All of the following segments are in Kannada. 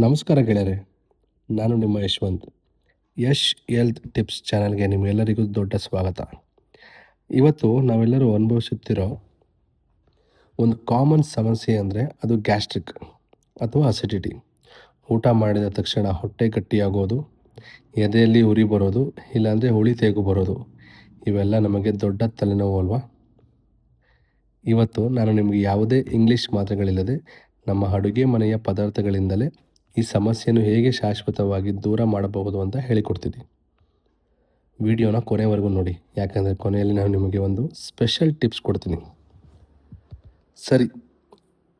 ನಮಸ್ಕಾರ ಗೆಳೆಯರೆ, ನಾನು ನಿಮ್ಮ ಯಶವಂತ್. ಯಶ್ ಹೆಲ್ತ್ ಟಿಪ್ಸ್ ಚಾನಲ್ಗೆ ನಿಮ್ಮೆಲ್ಲರಿಗೂ ದೊಡ್ಡ ಸ್ವಾಗತ. ಇವತ್ತು ನಾವೆಲ್ಲರೂ ಅನುಭವಿಸುತ್ತಿರೋ ಒಂದು ಕಾಮನ್ ಸಮಸ್ಯೆ ಅಂದರೆ ಅದು ಗ್ಯಾಸ್ಟ್ರಿಕ್ ಅಥವಾ ಅಸಿಡಿಟಿ. ಊಟ ಮಾಡಿದ ತಕ್ಷಣ ಹೊಟ್ಟೆ ಗಟ್ಟಿಯಾಗೋದು, ಎದೆಯಲ್ಲಿ ಉರಿ ಬರೋದು, ಇಲ್ಲಾಂದರೆ ಹುಳಿ ತೇಗು ಬರೋದು, ಇವೆಲ್ಲ ನಮಗೆ ದೊಡ್ಡ ತಲೆನೋವು ಅಲ್ವಾ? ಇವತ್ತು ನಾನು ನಿಮಗೆ ಯಾವುದೇ ಇಂಗ್ಲೀಷ್ ಮಾತ್ರೆಗಳಿಲ್ಲದೆ ನಮ್ಮ ಅಡುಗೆ ಮನೆಯ ಪದಾರ್ಥಗಳಿಂದಲೇ ಈ ಸಮಸ್ಯೆಯನ್ನು ಹೇಗೆ ಶಾಶ್ವತವಾಗಿ ದೂರ ಮಾಡಬಹುದು ಅಂತ ಹೇಳಿಕೊಡ್ತೀನಿ. ವಿಡಿಯೋನ ಕೊನೆವರೆಗೂ ನೋಡಿ, ಯಾಕಂದರೆ ಕೊನೆಯಲ್ಲಿ ನಾನು ನಿಮಗೆ ಒಂದು ಸ್ಪೆಷಲ್ ಟಿಪ್ಸ್ ಕೊಡ್ತೀನಿ. ಸರಿ,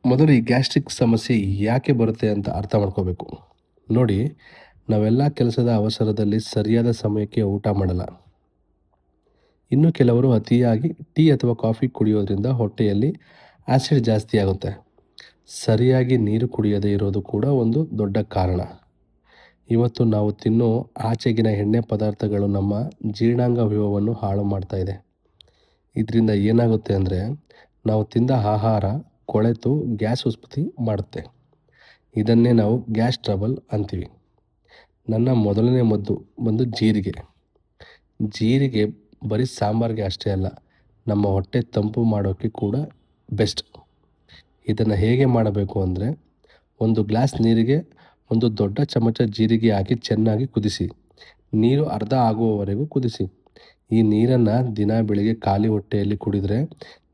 ಮೊದಲು ಈ ಗ್ಯಾಸ್ಟ್ರಿಕ್ ಸಮಸ್ಯೆ ಯಾಕೆ ಬರುತ್ತೆ ಅಂತ ಅರ್ಥ ಮಾಡ್ಕೋಬೇಕು. ನೋಡಿ, ನಾವೆಲ್ಲ ಕೆಲಸದ ಅವಸರದಲ್ಲಿ ಸರಿಯಾದ ಸಮಯಕ್ಕೆ ಊಟ ಮಾಡಲ್ಲ. ಇನ್ನು ಕೆಲವರು ಅತಿಯಾಗಿ ಟೀ ಅಥವಾ ಕಾಫಿ ಕುಡಿಯೋದ್ರಿಂದ ಹೊಟ್ಟೆಯಲ್ಲಿ ಆಸಿಡ್ ಜಾಸ್ತಿ ಆಗುತ್ತೆ. ಸರಿಯಾಗಿ ನೀರು ಕುಡಿಯದೇ ಇರೋದು ಕೂಡ ಒಂದು ದೊಡ್ಡ ಕಾರಣ. ಇವತ್ತು ನಾವು ತಿನ್ನೋ ಆಚೆಗಿನ ಎಣ್ಣೆ ಪದಾರ್ಥಗಳು ನಮ್ಮ ಜೀರ್ಣಾಂಗ ವ್ಯೂಹವನ್ನು ಹಾಳು ಮಾಡ್ತಾ ಇದೆ. ಇದರಿಂದ ಏನಾಗುತ್ತೆ ಅಂದರೆ, ನಾವು ತಿಂದ ಆಹಾರ ಕೊಳೆತು ಗ್ಯಾಸ್ ಉತ್ಪತ್ತಿ ಮಾಡುತ್ತೆ. ಇದನ್ನೇ ನಾವು ಗ್ಯಾಸ್ ಟ್ರಬಲ್ ಅಂತೀವಿ. ನನ್ನ ಮೊದಲನೇ ಮದ್ದು ಬಂದು ಜೀರಿಗೆ. ಜೀರಿಗೆ ಬರೀ ಸಾಂಬಾರಿಗೆ ಅಷ್ಟೇ ಅಲ್ಲ, ನಮ್ಮ ಹೊಟ್ಟೆ ತಂಪು ಮಾಡೋಕ್ಕೆ ಕೂಡ ಬೆಸ್ಟ್. ಇದನ್ನು ಹೇಗೆ ಮಾಡಬೇಕು ಅಂದರೆ, ಒಂದು ಗ್ಲಾಸ್ ನೀರಿಗೆ ಒಂದು ದೊಡ್ಡ ಚಮಚ ಜೀರಿಗೆ ಹಾಕಿ ಚೆನ್ನಾಗಿ ಕುದಿಸಿ. ನೀರು ಅರ್ಧ ಆಗುವವರೆಗೂ ಕುದಿಸಿ. ಈ ನೀರನ್ನು ದಿನ ಬೆಳಿಗ್ಗೆ ಖಾಲಿ ಹೊಟ್ಟೆಯಲ್ಲಿ ಕುಡಿದರೆ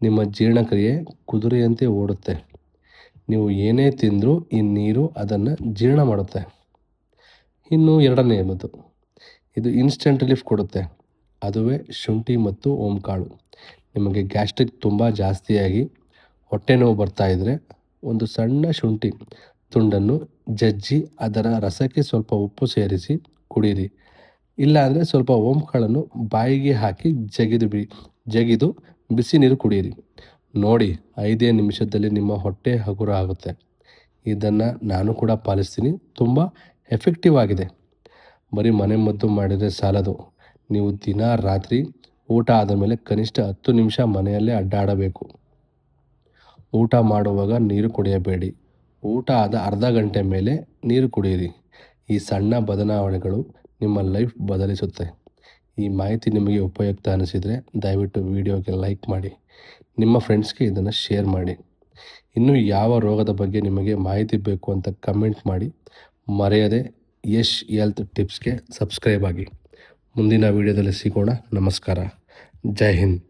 ನಿಮ್ಮ ಜೀರ್ಣಕ್ರಿಯೆ ಕುದುರೆಯಂತೆ ಓಡುತ್ತೆ. ನೀವು ಏನೇ ತಿಂದರೂ ಈ ನೀರು ಅದನ್ನು ಜೀರ್ಣ ಮಾಡುತ್ತೆ. ಇನ್ನು ಎರಡನೆಯದು, ಇದು ಇನ್ಸ್ಟೆಂಟ್ ರಿಲೀಫ್ ಕೊಡುತ್ತೆ. ಅದುವೇ ಶುಂಠಿ ಮತ್ತು ಓಂಕಾಳು. ನಿಮಗೆ ಗ್ಯಾಸ್ಟ್ರಿಕ್ ತುಂಬ ಜಾಸ್ತಿಯಾಗಿ ಹೊಟ್ಟೆ ನೋವು ಬರ್ತಾಯಿದ್ರೆ ಒಂದು ಸಣ್ಣ ಶುಂಠಿ ತುಂಡನ್ನು ಜಜ್ಜಿ ಅದರ ರಸಕ್ಕೆ ಸ್ವಲ್ಪ ಉಪ್ಪು ಸೇರಿಸಿ ಕುಡೀರಿ. ಇಲ್ಲಾಂದರೆ ಸ್ವಲ್ಪ ಓಂಕಾಳನ್ನು ಬಾಯಿಗೆ ಹಾಕಿ ಜಗಿದು ಬಿಸಿ ನೀರು ಕುಡಿಯಿರಿ. ನೋಡಿ, 5 ನಿಮಿಷದಲ್ಲಿ ನಿಮ್ಮ ಹೊಟ್ಟೆ ಹಗುರ ಆಗುತ್ತೆ. ಇದನ್ನು ನಾನು ಕೂಡ ಪಾಲಿಸ್ತೀನಿ. ತುಂಬ ಎಫೆಕ್ಟಿವ್ ಆಗಿದೆ. ಬರೀ ಮನೆಮದ್ದು ಮಾಡಿದರೆ ಸಾಲದು. ನೀವು ದಿನ ರಾತ್ರಿ ಊಟ ಆದ ಮೇಲೆ ಕನಿಷ್ಠ 10 ನಿಮಿಷ ಮನೆಯಲ್ಲೇ ಅಡ್ಡಾಡಬೇಕು. ಊಟ ಮಾಡುವಾಗ ನೀರು ಕುಡಿಯಬೇಡಿ. ಊಟ ಆದ ಅರ್ಧ ಗಂಟೆ ಮೇಲೆ ನೀರು ಕುಡಿಯಿರಿ. ಈ ಸಣ್ಣ ಬದಲಾವಣೆಗಳು ನಿಮ್ಮ ಲೈಫ್ ಬದಲಿಸುತ್ತೆ. ಈ ಮಾಹಿತಿ ನಿಮಗೆ ಉಪಯುಕ್ತ ಅನಿಸಿದರೆ ದಯವಿಟ್ಟು ವಿಡಿಯೋಗೆ ಲೈಕ್ ಮಾಡಿ, ನಿಮ್ಮ ಫ್ರೆಂಡ್ಸ್ಗೆ ಇದನ್ನು ಶೇರ್ ಮಾಡಿ. ಇನ್ನೂ ಯಾವ ರೋಗದ ಬಗ್ಗೆ ನಿಮಗೆ ಮಾಹಿತಿ ಬೇಕು ಅಂತ ಕಮೆಂಟ್ ಮಾಡಿ. ಮರೆಯದೆ ಯಶ್ ಹೆಲ್ತ್ ಟಿಪ್ಸ್ಗೆ ಸಬ್ಸ್ಕ್ರೈಬ್ ಆಗಿ. ಮುಂದಿನ ವಿಡಿಯೋದಲ್ಲಿ ಸಿಗೋಣ. ನಮಸ್ಕಾರ. ಜೈ ಹಿಂದ್.